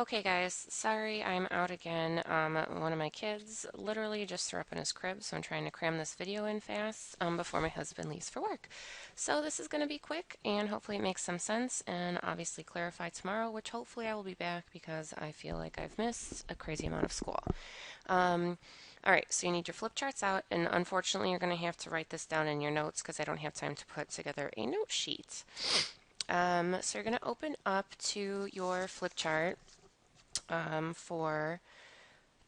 Okay, guys, sorry I'm out again. One of my kids literally just threw up in his crib, so I'm trying to cram this video in fast before my husband leaves for work. So this is going to be quick, and hopefully it makes some sense, and obviously clarify tomorrow, which hopefully I will be back because I feel like I've missed a crazy amount of school. Um, all right, so you need your flip charts out, and unfortunately you're going to have to write this down in your notes because I don't have time to put together a note sheet. So you're going to open up to your flip chart for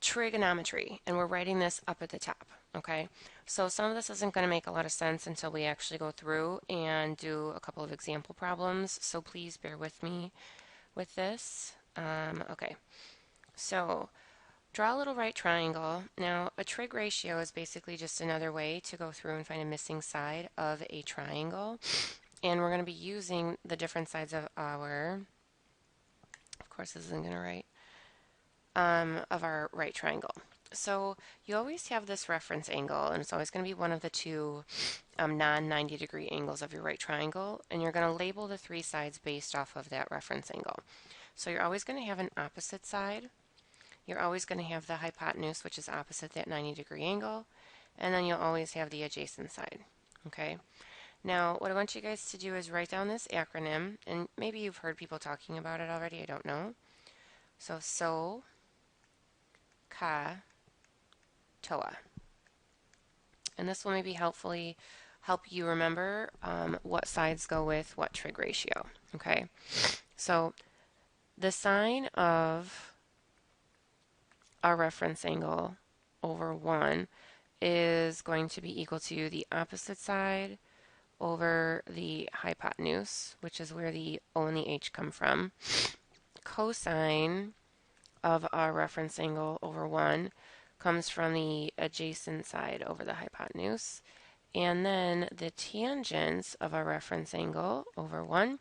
trigonometry, and we're writing this up at the top. Okay, so some of this isn't going to make a lot of sense until we actually go through and do a couple of example problems, so please bear with me with this. Okay, so draw a little right triangle. Now, a trig ratio is basically just another way to go through and find a missing side of a triangle, and we're going to be using the different sides of course this isn't going to write, of our right triangle. So you always have this reference angle, and it's always going to be one of the two non-90 degree angles of your right triangle, and you're going to label the three sides based off of that reference angle. So you're always going to have an opposite side. You're always going to have the hypotenuse, which is opposite that 90 degree angle, and then you'll always have the adjacent side. Okay? Now, what I want you guys to do is write down this acronym, and maybe you've heard people talking about it already, I don't know. So, Ka, TOA. And this will maybe help you remember what sides go with what trig ratio. Okay, so the sine of our reference angle over 1 is going to be equal to the opposite side over the hypotenuse, which is where the O and the H come from. Cosine of our reference angle over 1 comes from the adjacent side over the hypotenuse. And then the tangent of our reference angle over 1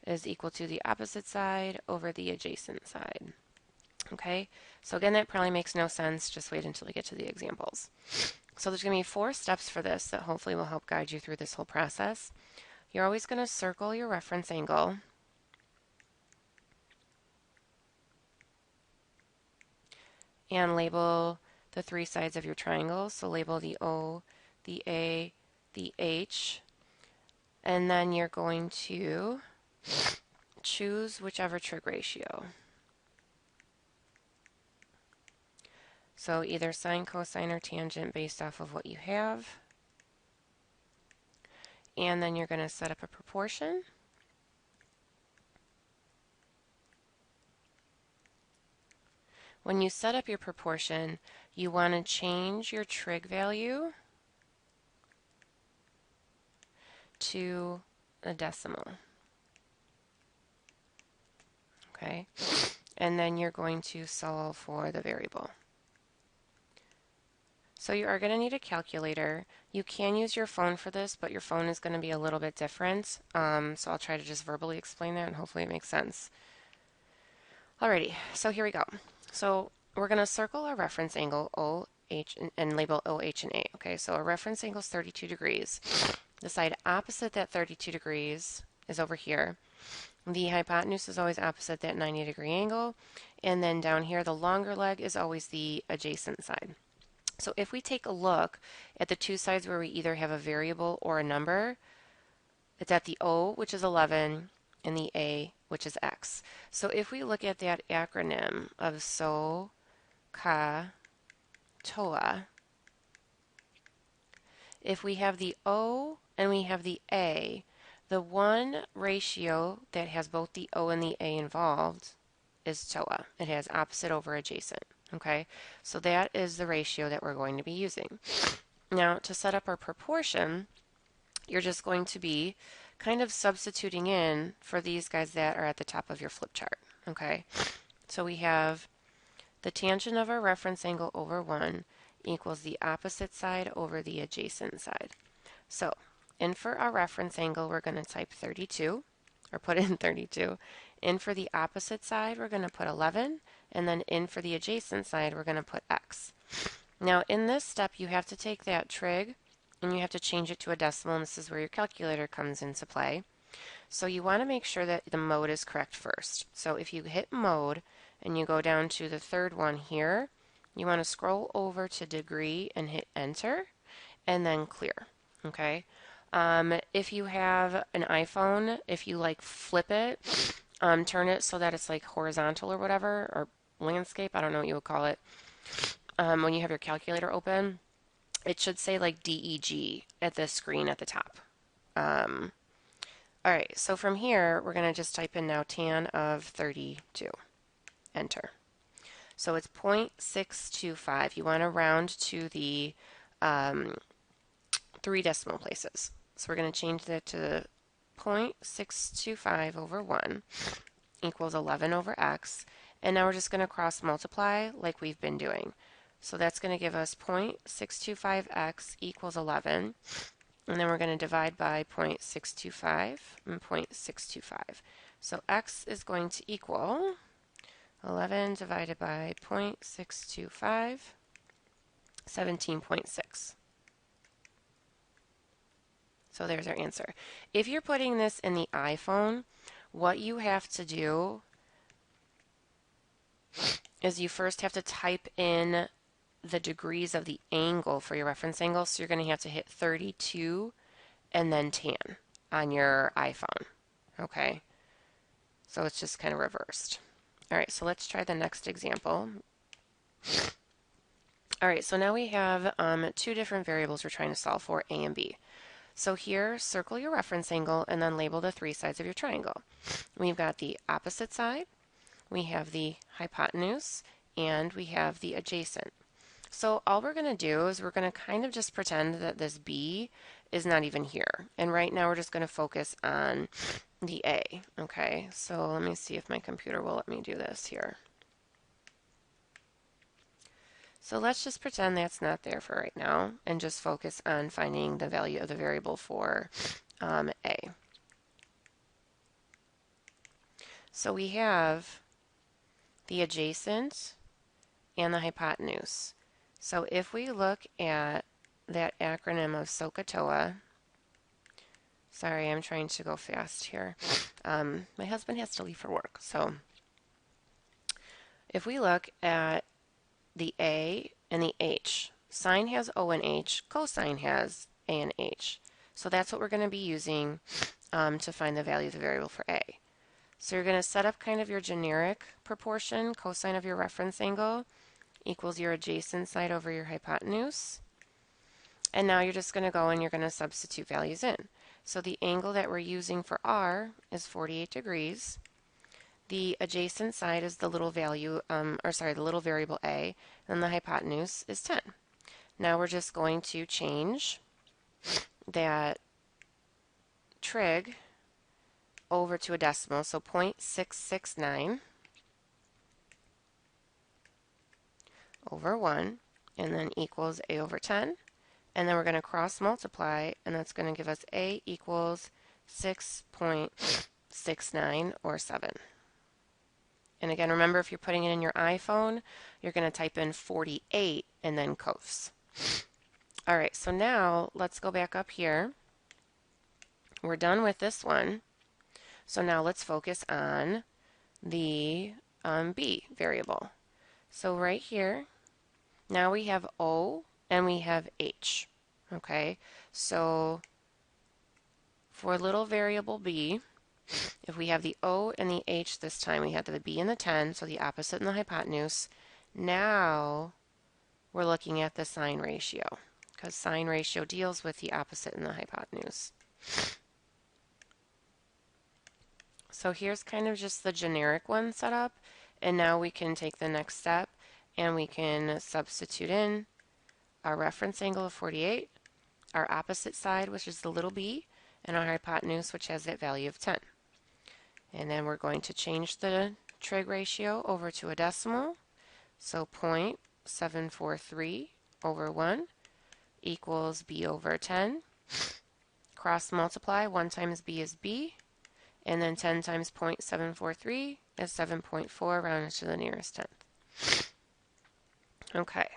is equal to the opposite side over the adjacent side. Okay, so again, that probably makes no sense. Just wait until we get to the examples. So there's going to be 4 steps for this that hopefully will help guide you through this whole process. You're always going to circle your reference angle. And label the 3 sides of your triangle. So label the O, the A, the H, and then you're going to choose whichever trig ratio. So either sine, cosine, or tangent based off of what you have. And then you're going to set up a proportion. When you set up your proportion, you want to change your trig value to a decimal. Okay? And then you're going to solve for the variable. So you are going to need a calculator. You can use your phone for this, but your phone is going to be a little bit different. So I'll try to just verbally explain that and hopefully it makes sense. Alrighty, so here we go. So we're going to circle our reference angle OH and label OH and A. Okay, so our reference angle is 32 degrees. The side opposite that 32 degrees is over here. The hypotenuse is always opposite that 90 degree angle. And then down here, the longer leg is always the adjacent side. So if we take a look at the two sides where we either have a variable or a number, it's at the O, which is 11, and the A, which is X. So if we look at that acronym of SO, CA, TOA, if we have the O and we have the A, the one ratio that has both the O and the A involved is TOA. It has opposite over adjacent. Okay, so that is the ratio that we're going to be using. Now, to set up our proportion, you're just going to be kind of substituting in for these guys that are at the top of your flip chart. Okay, so we have the tangent of our reference angle over 1 equals the opposite side over the adjacent side. So, in for our reference angle, we're going to type 32, or put in 32. In for the opposite side, we're going to put 11, and then in for the adjacent side, we're going to put X. Now, in this step, you have to take that trig, and you have to change it to a decimal, and this is where your calculator comes into play. So you want to make sure that the mode is correct first. So if you hit mode, and you go down to the third one here, you want to scroll over to degree and hit enter and then clear. Okay. If you have an iPhone, if you like flip it, turn it so that it's like horizontal or whatever, or landscape, I don't know what you would call it. When you have your calculator open, it should say like DEG at the screen at the top. All right, so from here, we're going to just type in now tan of 32. Enter. So it's 0.625. You want to round to the 3 decimal places. So we're going to change that to 0.625 over 1 equals 11 over x. And now we're just going to cross multiply like we've been doing. So that's going to give us 0.625x equals 11. And then we're going to divide by 0.625 and 0.625. So x is going to equal 11 divided by 0.625, 17.6. So there's our answer. If you're putting this in the iPhone, what you have to do is you first have to type in the degrees of the angle for your reference angle. So you're going to have to hit 32 and then tan on your iPhone. Okay. So it's just kind of reversed. All right, so let's try the next example. All right, so now we have 2 different variables we're trying to solve for, A and B. So here, circle your reference angle and then label the 3 sides of your triangle. We've got the opposite side, we have the hypotenuse, and we have the adjacent. So all we're going to do is we're going to kind of just pretend that this B is not even here. And right now we're just going to focus on the A. Okay, so let me see if my computer will let me do this here. So let's just pretend that's not there for right now and just focus on finding the value of the variable for A. So we have the adjacent and the hypotenuse. So if we look at that acronym of SOHCAHTOA, sorry, I'm trying to go fast here. My husband has to leave for work. So if we look at the A and the H, sine has O and H, cosine has A and H. So that's what we're going to be using to find the value of the variable for A. So you're going to set up kind of your generic proportion, cosine of your reference angle equals your adjacent side over your hypotenuse. And now you're just going to go and you're going to substitute values in. So the angle that we're using for R is 48 degrees. The adjacent side is the little value, the little variable A, and the hypotenuse is 10. Now we're just going to change that trig over to a decimal, so 0.669 over 1, and then equals A over 10. And then we're going to cross multiply, and that's going to give us A equals 6.69 or 7. And again, remember, if you're putting it in your iPhone, you're going to type in 48 and then cos. All right, so now let's go back up here. We're done with this one. So now let's focus on the B variable. So right here, now we have O and we have H. Okay, so for little variable B, if we have the O and the H this time, we have the B and the 10, so the opposite and the hypotenuse. Now we're looking at the sine ratio, because sine ratio deals with the opposite and the hypotenuse. So here's kind of just the generic one set up, and now we can take the next step and we can substitute in our reference angle of 48, our opposite side, which is the little b, and our hypotenuse, which has that value of 10. And then we're going to change the trig ratio over to a decimal. So 0.743 over 1 equals b over 10. Cross multiply, 1 times b is b, and then 10 times 0.743 is 7.4 rounded to the nearest tenth. Okay.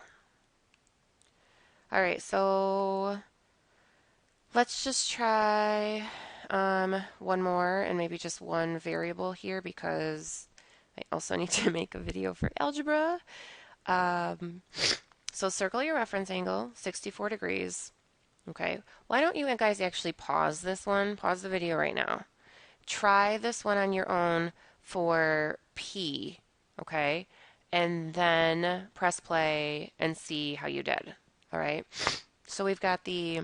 All right, so let's just try one more and maybe just one variable here, because I also need to make a video for algebra. Um, so circle your reference angle, 64 degrees. Okay, why don't you guys actually pause this one? Pause the video right now. Try this one on your own for P, okay? And then press play and see how you did. All right, so we've got the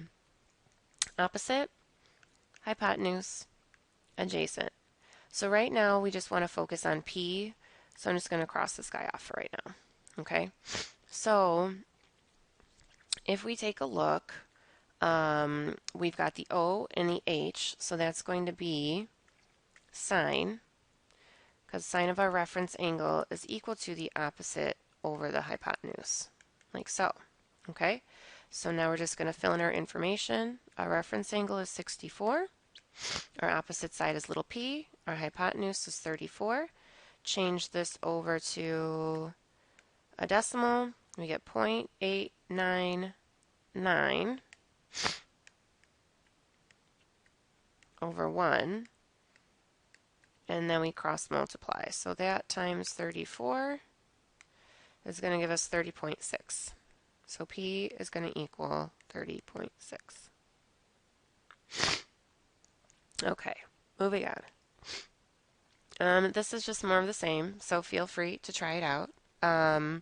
opposite, hypotenuse, adjacent. So right now we just want to focus on P, so I'm just going to cross this guy off for right now. Okay, so if we take a look, we've got the O and the H, so that's going to be sine, because sine of our reference angle is equal to the opposite over the hypotenuse, like so. Okay, so now we're just going to fill in our information. Our reference angle is 64. Our opposite side is little p. Our hypotenuse is 34. Change this over to a decimal. We get 0.899 over 1. And then we cross multiply. So that times 34 is going to give us 30.6. So P is going to equal 30.6. Okay, moving on. This is just more of the same, so feel free to try it out. And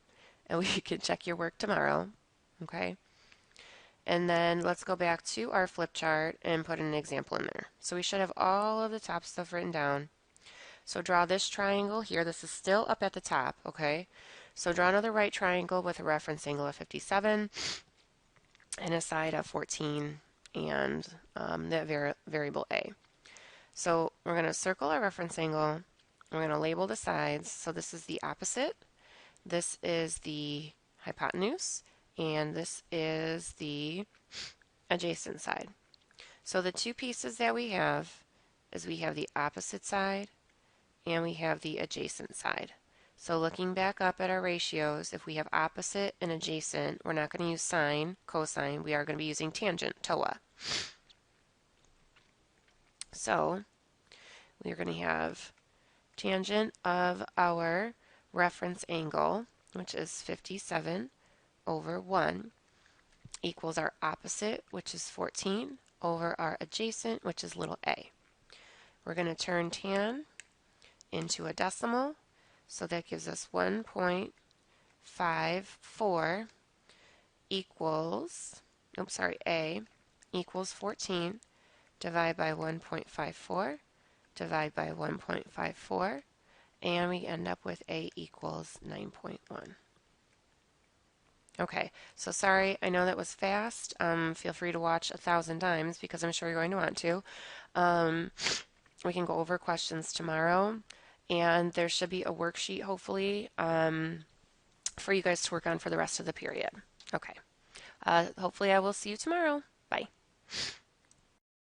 we can check your work tomorrow. Okay. And then let's go back to our flip chart and put an example in there. So we should have all of the top stuff written down. So draw this triangle here. This is still up at the top, okay? So draw another right triangle with a reference angle of 57 and a side of 14 and that variable A. So we're going to circle our reference angle. We're going to label the sides. So this is the opposite. This is the hypotenuse. And this is the adjacent side. So the two pieces that we have is we have the opposite side and we have the adjacent side. So looking back up at our ratios, if we have opposite and adjacent, we're not going to use sine, cosine. We are going to be using tangent, TOA. So we're going to have tangent of our reference angle, which is 57 over 1, equals our opposite, which is 14, over our adjacent, which is little a. We're going to turn tan into a decimal, so that gives us 1.54 equals, A equals 14, divide by 1.54, divide by 1.54, and we end up with A equals 9.1. Okay, so sorry, I know that was fast. Feel free to watch 1,000 times because I'm sure you're going to want to. We can go over questions tomorrow, and there should be a worksheet, hopefully, for you guys to work on for the rest of the period. Okay, hopefully I will see you tomorrow. Bye.